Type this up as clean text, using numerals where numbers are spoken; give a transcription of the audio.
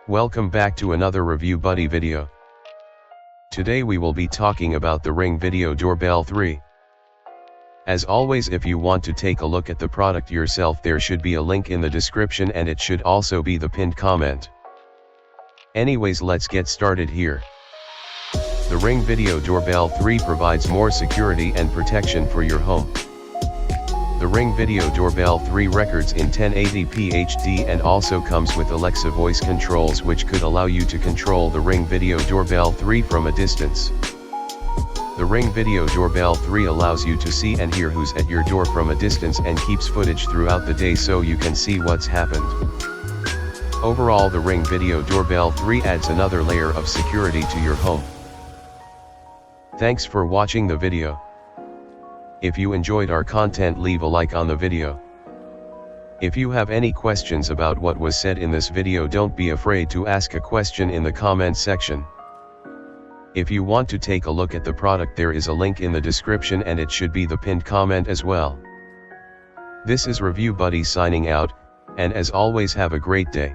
Welcome back to another Review Buddy video. Today we will be talking about the Ring Video Doorbell 3. As always, if you want to take a look at the product yourself, there should be a link in the description and it should also be the pinned comment. Anyways, let's get started here. The Ring Video Doorbell 3 provides more security and protection for your home. The Ring Video Doorbell 3 records in 1080p HD and also comes with Alexa voice controls, which could allow you to control the Ring Video Doorbell 3 from a distance. The Ring Video Doorbell 3 allows you to see and hear who's at your door from a distance and keeps footage throughout the day so you can see what's happened. Overall, the Ring Video Doorbell 3 adds another layer of security to your home. Thanks for watching the video. If you enjoyed our content, leave a like on the video. If you have any questions about what was said in this video, don't be afraid to ask a question in the comment section. If you want to take a look at the product, there is a link in the description and it should be the pinned comment as well. This is Review Buddy signing out, and as always, have a great day.